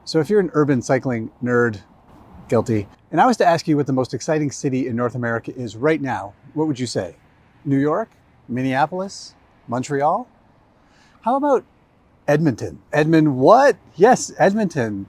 So if you're an urban cycling nerd, guilty, and I was to ask you what the most exciting city in North America is right now, what would you say? New York? Minneapolis? Montreal? How about Edmonton? What? Yes, Edmonton.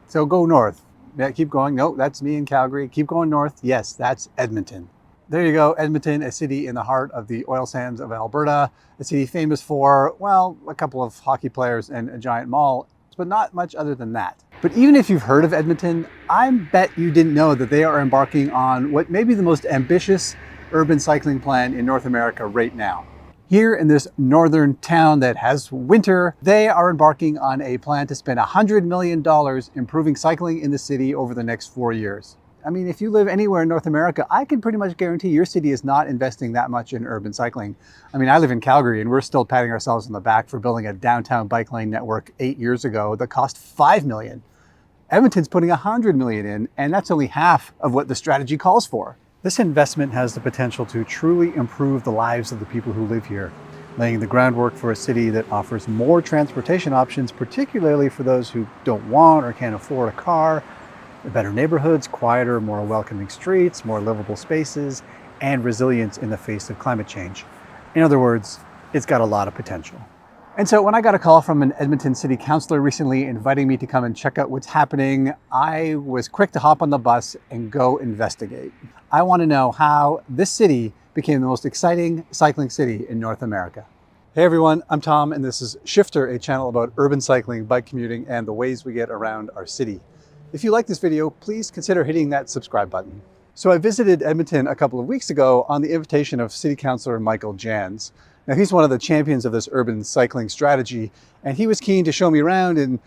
So go north. Yeah, keep going. No, that's me in Calgary. Keep going north. Yes, that's Edmonton. There you go, Edmonton, a city in the heart of the oil sands of Alberta, a city famous for, well, a couple of hockey players and a giant mall, but not much other than that. But even if you've heard of Edmonton, I bet you didn't know that they are embarking on what may be the most ambitious urban cycling plan in North America right now. Here in this northern town that has winter, they are embarking on a plan to spend $100 million improving cycling in the city over the next 4 years. I mean, if you live anywhere in North America, I can pretty much guarantee your city is not investing that much in urban cycling. I mean, I live in Calgary and we're still patting ourselves on the back for building a downtown bike lane network 8 years ago that cost $5 million. Edmonton's putting $100 million in, and that's only half of what the strategy calls for. This investment has the potential to truly improve the lives of the people who live here, laying the groundwork for a city that offers more transportation options, particularly for those who don't want or can't afford a car, better neighborhoods, quieter, more welcoming streets, more livable spaces, and resilience in the face of climate change. In other words, it's got a lot of potential. And so when I got a call from an Edmonton City Councillor recently inviting me to come and check out what's happening, I was quick to hop on the bus and go investigate. I want to know how this city became the most exciting cycling city in North America. Hey everyone, I'm Tom and this is Shifter, a channel about urban cycling, bike commuting, and the ways we get around our city. If you like this video, please consider hitting that subscribe button. So I visited Edmonton a couple of weeks ago on the invitation of City Councillor Michael Janz. Now he's one of the champions of this urban cycling strategy, and he was keen to show me around and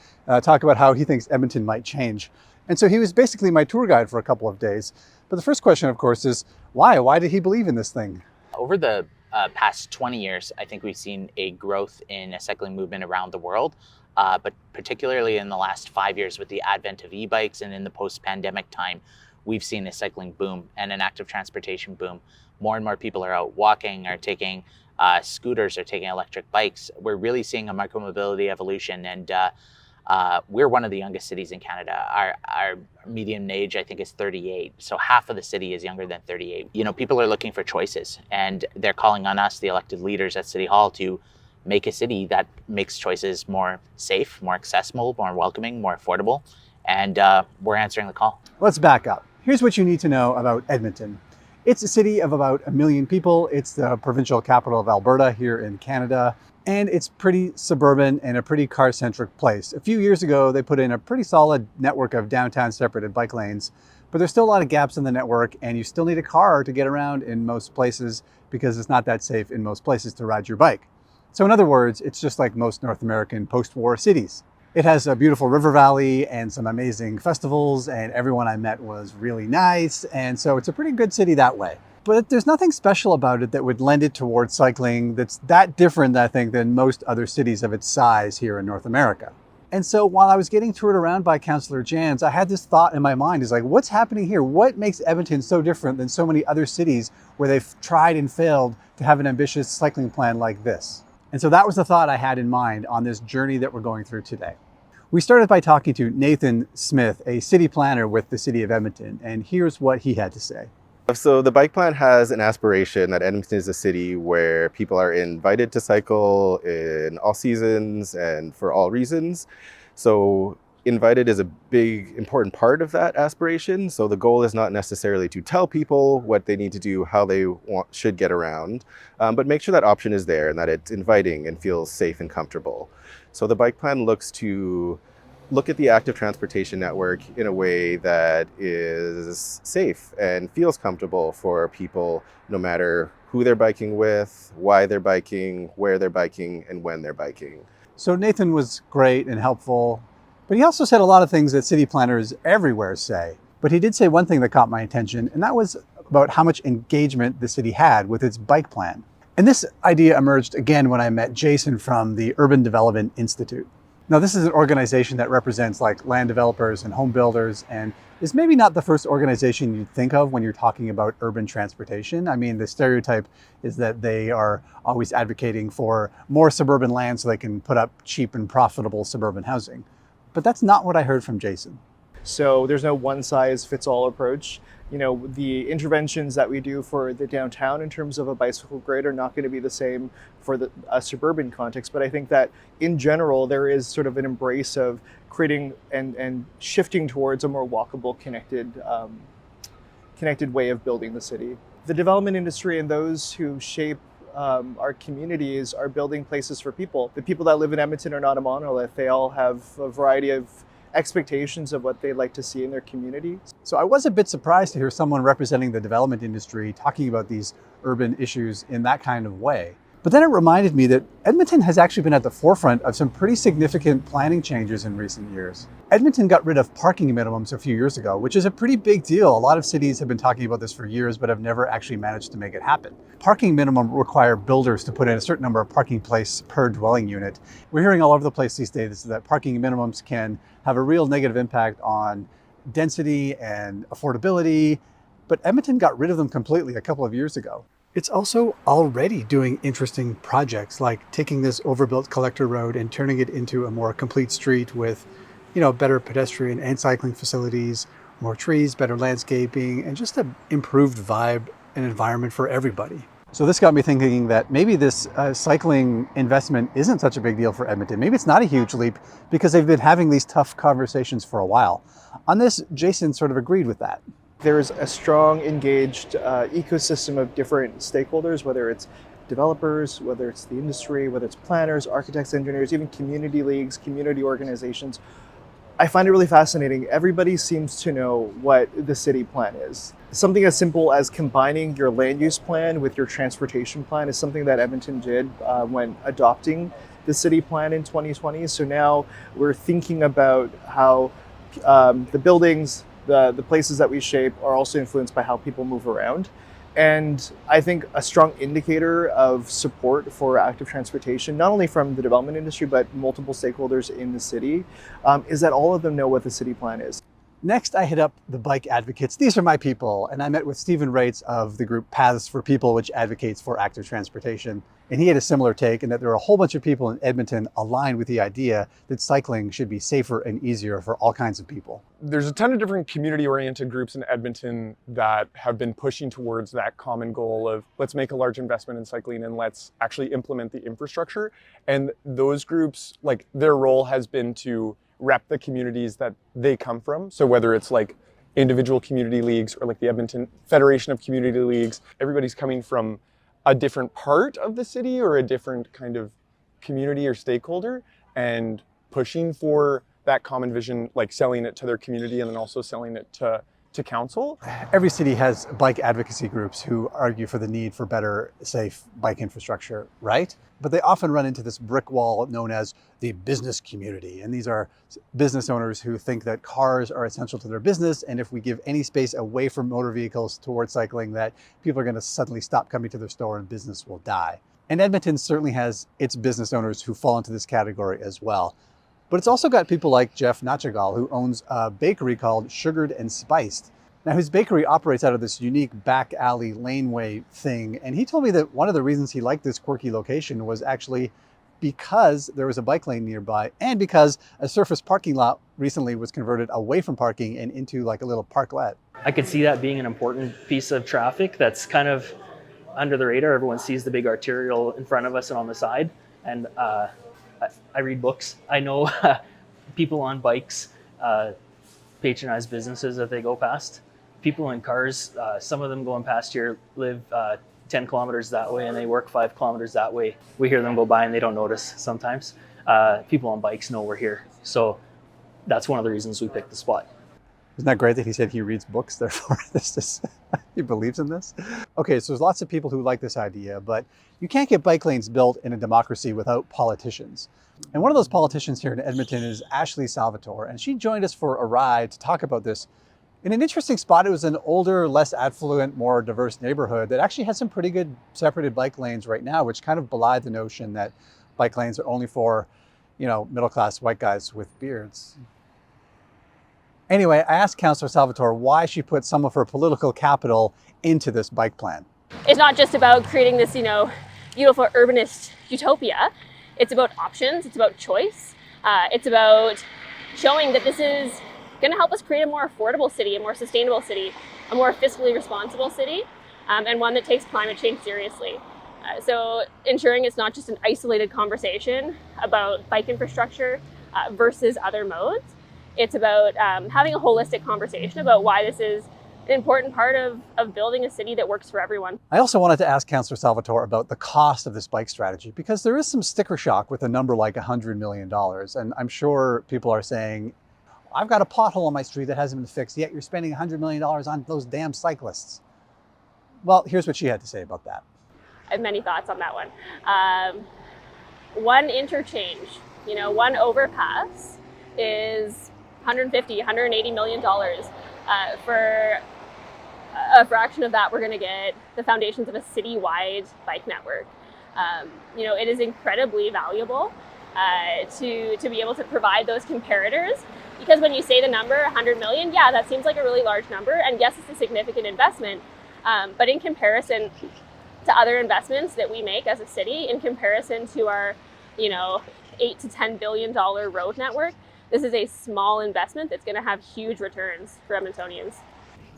talk about how he thinks Edmonton might change. And so he was basically my tour guide for a couple of days. But the first question, of course, is why? Why did he believe in this thing? Over the past 20 years, I think we've seen a growth in a cycling movement around the world. But particularly in the last 5 years with the advent of e-bikes and in the post-pandemic time, we've seen a cycling boom and an active transportation boom. More and more people are out walking, are taking scooters, are taking electric bikes. We're really seeing a micromobility evolution, and we're one of the youngest cities in Canada. Our median age, I think, is 38. So half of the city is younger than 38. You know, people are looking for choices, and they're calling on us, the elected leaders at City Hall, to make a city that makes choices more safe, more accessible, more welcoming, more affordable. And we're answering the call. Let's back up. Here's what you need to know about Edmonton. It's a city of about 1 million people. It's the provincial capital of Alberta here in Canada. And it's pretty suburban and a pretty car-centric place. A few years ago, they put in a pretty solid network of downtown separated bike lanes, but there's still a lot of gaps in the network, and you still need a car to get around in most places because it's not that safe in most places to ride your bike. So in other words, it's just like most North American post-war cities. It has a beautiful river valley and some amazing festivals, and everyone I met was really nice, and so it's a pretty good city that way. But there's nothing special about it that would lend it towards cycling that's that different, I think, than most other cities of its size here in North America. And so while I was getting toured around by Councillor Janz, I had this thought in my mind, is like, what's happening here? What makes Edmonton so different than so many other cities where they've tried and failed to have an ambitious cycling plan like this? And so that was the thought I had in mind on this journey that we're going through today. We started by talking to Nathan Smith, a city planner with the city of Edmonton, and here's what he had to say. So the bike plan has an aspiration that Edmonton is a city where people are invited to cycle in all seasons and for all reasons. So invited is a big, important part of that aspiration. So the goal is not necessarily to tell people what they need to do, how they should get around, but make sure that option is there and that it's inviting and feels safe and comfortable. So the bike plan looks to look at the active transportation network in a way that is safe and feels comfortable for people, no matter who they're biking with, why they're biking, where they're biking, and when they're biking. So Nathan was great and helpful, but he also said a lot of things that city planners everywhere say. But he did say one thing that caught my attention, and that was about how much engagement the city had with its bike plan. And this idea emerged again when I met Jason from the Urban Development Institute. Now, this is an organization that represents like land developers and home builders, and is maybe not the first organization you'd think of when you're talking about urban transportation. I mean, the stereotype is that they are always advocating for more suburban land so they can put up cheap and profitable suburban housing. But that's not what I heard from Jason. So there's no one size fits all approach. You know, the interventions that we do for the downtown in terms of a bicycle grid are not going to be the same for a suburban context. But I think that in general, there is sort of an embrace of creating and shifting towards a more walkable, connected way of building the city. The development industry and those who shape our communities are building places for people. The people that live in Edmonton are not a monolith. They all have a variety of expectations of what they'd like to see in their community. So I was a bit surprised to hear someone representing the development industry talking about these urban issues in that kind of way. But then it reminded me that Edmonton has actually been at the forefront of some pretty significant planning changes in recent years. Edmonton got rid of parking minimums a few years ago, which is a pretty big deal. A lot of cities have been talking about this for years, but have never actually managed to make it happen. Parking minimum require builders to put in a certain number of parking places per dwelling unit. We're hearing all over the place these days that parking minimums can have a real negative impact on density and affordability, but Edmonton got rid of them completely a couple of years ago. It's also already doing interesting projects like taking this overbuilt collector road and turning it into a more complete street with, better pedestrian and cycling facilities, more trees, better landscaping, and just an improved vibe and environment for everybody. So this got me thinking that maybe this cycling investment isn't such a big deal for Edmonton. Maybe it's not a huge leap because they've been having these tough conversations for a while. On this, Jason sort of agreed with that. There's a strong, engaged ecosystem of different stakeholders, whether it's developers, whether it's the industry, whether it's planners, architects, engineers, even community leagues, community organizations. I find it really fascinating. Everybody seems to know what the city plan is. Something as simple as combining your land use plan with your transportation plan is something that Edmonton did when adopting the city plan in 2020. So now we're thinking about how the buildings, the places that we shape are also influenced by how people move around. And I think a strong indicator of support for active transportation, not only from the development industry, but multiple stakeholders in the city, is that all of them know what the city plan is. Next, I hit up the bike advocates. These are my people. And I met with Stephen Reitz of the group Paths for People, which advocates for active transportation. And he had a similar take in that there are a whole bunch of people in Edmonton aligned with the idea that cycling should be safer and easier for all kinds of people. There's a ton of different community-oriented groups in Edmonton that have been pushing towards that common goal of let's make a large investment in cycling and let's actually implement the infrastructure. And those groups, like their role has been to rep the communities that they come from. So whether it's like individual community leagues or like the Edmonton Federation of Community Leagues, everybody's coming from a different part of the city or a different kind of community or stakeholder and pushing for that common vision, like selling it to their community and then also selling it to council. Every city has bike advocacy groups who argue for the need for better, safe bike infrastructure, right? But they often run into this brick wall known as the business community. And these are business owners who think that cars are essential to their business. And if we give any space away from motor vehicles towards cycling, that people are going to suddenly stop coming to their store and business will die. And Edmonton certainly has its business owners who fall into this category as well. But it's also got people like Jeff Nachagal, who owns a bakery called Sugared and Spiced. Now, his bakery operates out of this unique back alley laneway thing. And he told me that one of the reasons he liked this quirky location was actually because there was a bike lane nearby and because a surface parking lot recently was converted away from parking and into like a little parklet. I could see that being an important piece of traffic that's kind of under the radar. Everyone sees the big arterial in front of us and on the side. And I read books. I know people on bikes patronize businesses that they go past. People in cars, some of them going past here live 10 kilometers that way and they work 5 kilometers that way. We hear them go by and they don't notice sometimes. People on bikes know we're here. So that's one of the reasons we picked the spot. Isn't that great that he said he reads books, therefore he believes in this? Okay, so there's lots of people who like this idea, but you can't get bike lanes built in a democracy without politicians. And one of those politicians here in Edmonton is Ashley Salvatore, and she joined us for a ride to talk about this in an interesting spot. It was an older, less affluent, more diverse neighborhood that actually has some pretty good separated bike lanes right now, which kind of belied the notion that bike lanes are only for, middle-class white guys with beards. Anyway, I asked Councillor Salvatore why she put some of her political capital into this bike plan. It's not just about creating this, beautiful urbanist utopia. It's about options. It's about choice. It's about showing that this is going to help us create a more affordable city, a more sustainable city, a more fiscally responsible city, and one that takes climate change seriously. So ensuring it's not just an isolated conversation about bike infrastructure versus other modes. It's about having a holistic conversation about why this is an important part of building a city that works for everyone. I also wanted to ask Councillor Salvatore about the cost of this bike strategy, because there is some sticker shock with a number like $100 million. And I'm sure people are saying, I've got a pothole on my street that hasn't been fixed, yet you're spending $100 million on those damn cyclists. Well, here's what she had to say about that. I have many thoughts on that one. One interchange, one overpass is $150, $180 million. For a fraction of that, we're going to get the foundations of a citywide bike network. It is incredibly valuable to be able to provide those comparators, because when you say the number 100 million, yeah, that seems like a really large number, and yes, it's a significant investment, but in comparison to other investments that we make as a city, in comparison to our $8 to $10 billion road network, this is a small investment that's going to have huge returns for Edmontonians.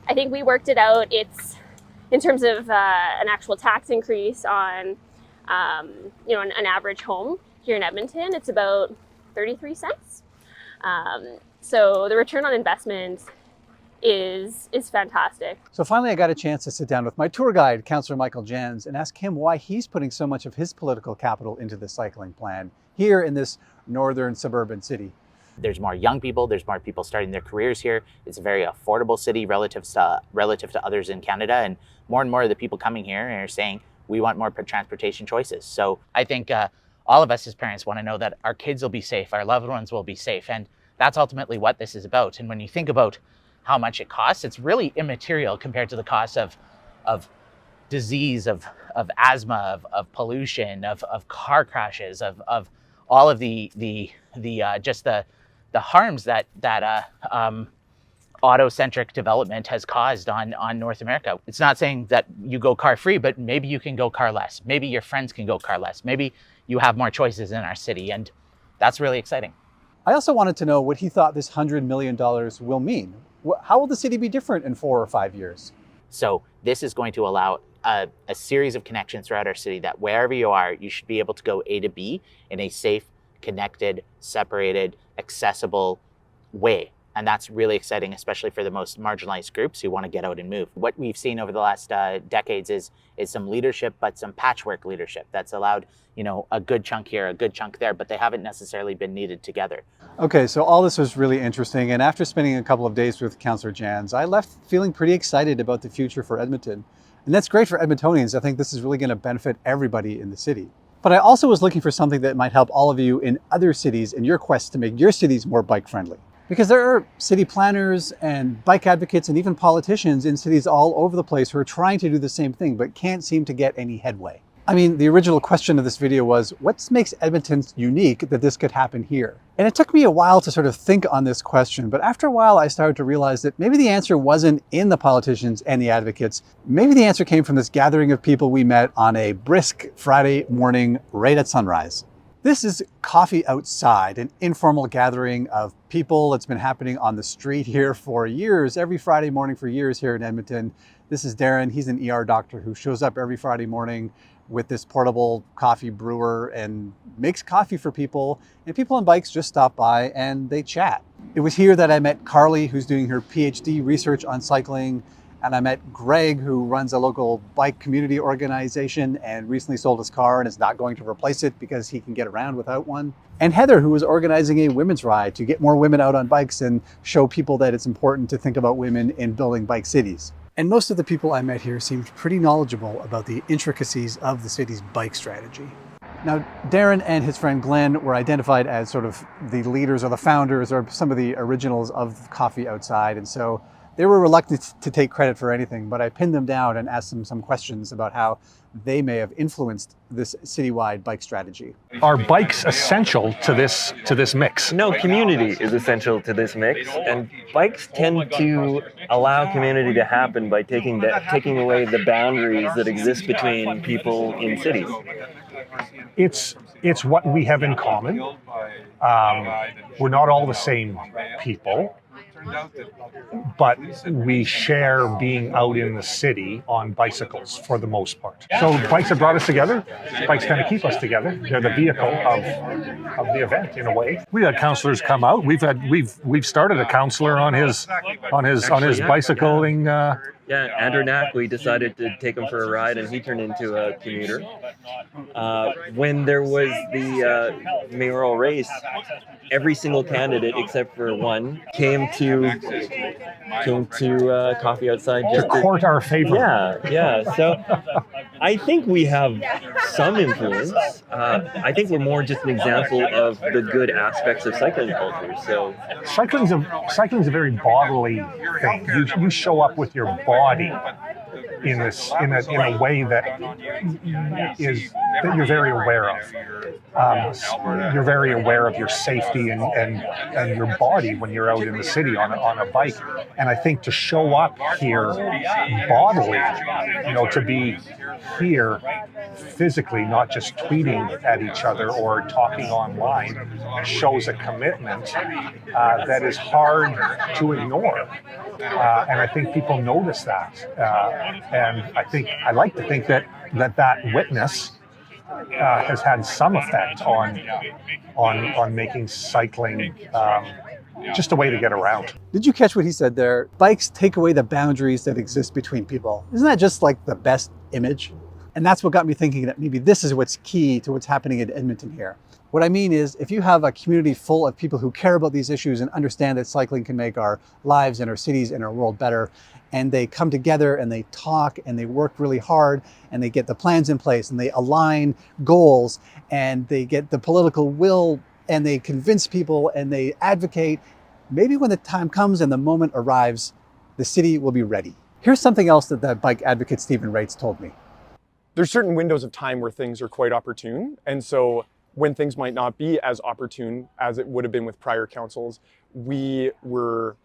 I think we worked it out. It's in terms of an actual tax increase on an average home here in Edmonton, it's about 33 cents. So the return on investment is fantastic. So finally, I got a chance to sit down with my tour guide, Councillor Michael Janz, and ask him why he's putting so much of his political capital into the cycling plan here in this northern suburban city. There's more young people, there's more people starting their careers here. It's a very affordable city relative to others in Canada, and more of the people coming here are saying we want more transportation choices. So I think all of us as parents want to know that our kids will be safe, our loved ones will be safe, and that's ultimately what this is about. And when you think about how much it costs, it's really immaterial compared to the cost of disease, of asthma, of pollution, of car crashes, of all of the harms that auto-centric development has caused on North America. It's not saying that you go car free, but maybe you can go car less. Maybe your friends can go car less. Maybe you have more choices in our city, and that's really exciting. I also wanted to know what he thought this $100 million will mean. How will the city be different in 4 or 5 years? So this is going to allow a series of connections throughout our city that wherever you are, you should be able to go A to B in a safe, connected, separated, accessible way. And that's really exciting, especially for the most marginalized groups who want to get out and move. What we've seen over the last decades is some leadership, but some patchwork leadership that's allowed, a good chunk here, a good chunk there, but they haven't necessarily been needed together. Okay, so all this was really interesting. And after spending a couple of days with Councillor Janz, I left feeling pretty excited about the future for Edmonton. And that's great for Edmontonians. I think this is really going to benefit everybody in the city. But I also was looking for something that might help all of you in other cities in your quest to make your cities more bike friendly. Because there are city planners and bike advocates and even politicians in cities all over the place who are trying to do the same thing but can't seem to get any headway. I mean, the original question of this video was, what makes Edmonton unique that this could happen here? And it took me a while to sort of think on this question, but after a while I started to realize that maybe the answer wasn't in the politicians and the advocates. Maybe the answer came from this gathering of people we met on a brisk Friday morning right at sunrise. This is Coffee Outside, an informal gathering of people that's been happening on the street here for years, every Friday morning for years here in Edmonton. This is Darren. He's an ER doctor who shows up every Friday morning with this portable coffee brewer and makes coffee for people. And people on bikes just stop by and they chat. It was here that I met Carly, who's doing her PhD research on cycling. And I met Greg, who runs a local bike community organization and recently sold his car and is not going to replace it because he can get around without one. And Heather, who is organizing a women's ride to get more women out on bikes and show people that it's important to think about women in building bike cities. And most of the people I met here seemed pretty knowledgeable about the intricacies of the city's bike strategy. Now, Darren and his friend Glenn were identified as sort of the leaders or the founders or some of the originals of Coffee Outside. And so they were reluctant to take credit for anything, but I pinned them down and asked them some questions about how they may have influenced this citywide bike strategy. Are bikes essential to this mix? No, community is essential to this mix, and bikes tend to allow community to happen by taking away the boundaries that exist between people in cities. It's it's what we have in common. We're not all the same people, but we share being out in the city on bicycles for the most part. So bikes have brought us together. Bikes kind of keep us together. They're the vehicle of the event in a way. We had councillors come out. We've started a councillor on his bicycling. Yeah, Andrew Knack, we decided to take him for a ride, and he turned into a commuter. When there was the mayoral race, every single candidate except for one came to coffee outside just to court our favor. Yeah. So I think we have some influence. I think we're more just an example of the good aspects of cycling culture. So cycling's a very bodily thing. You show up with your body in a way that you're very aware of. You're very aware of your safety and your body when you're out in the city on a bike. And I think to show up here bodily, to be here physically, not just tweeting at each other or talking online, shows a commitment that is hard to ignore. And I think people notice that. And I like to think that witness has had some effect on making cycling just a way to get around. Did you catch what he said there? Bikes take away the boundaries that exist between people. Isn't that just like the best image? And that's what got me thinking that maybe this is what's key to what's happening in Edmonton here. What I mean is, if you have a community full of people who care about these issues and understand that cycling can make our lives and our cities and our world better, and they come together and they talk and they work really hard and they get the plans in place and they align goals and they get the political will and they convince people and they advocate, maybe when the time comes and the moment arrives, the city will be ready. Here's something else that the bike advocate Stephen Wrights told me. There's certain windows of time where things are quite opportune. And so when things might not be as opportune as it would have been with prior councils, we were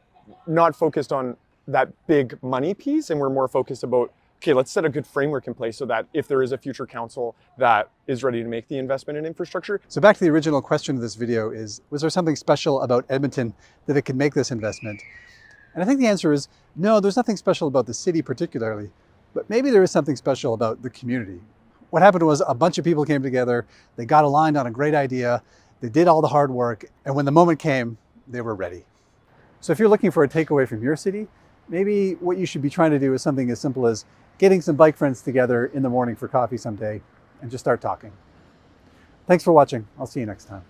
not focused on that big money piece, and we're more focused about, okay, let's set a good framework in place so that if there is a future council that is ready to make the investment in infrastructure. So back to the original question of this video is, was there something special about Edmonton that it could make this investment? And I think the answer is no, there's nothing special about the city particularly, but maybe there is something special about the community. What happened was a bunch of people came together, they got aligned on a great idea, they did all the hard work, and when the moment came, they were ready. So if you're looking for a takeaway from your city, maybe what you should be trying to do is something as simple as getting some bike friends together in the morning for coffee someday and just start talking. Thanks for watching. I'll see you next time.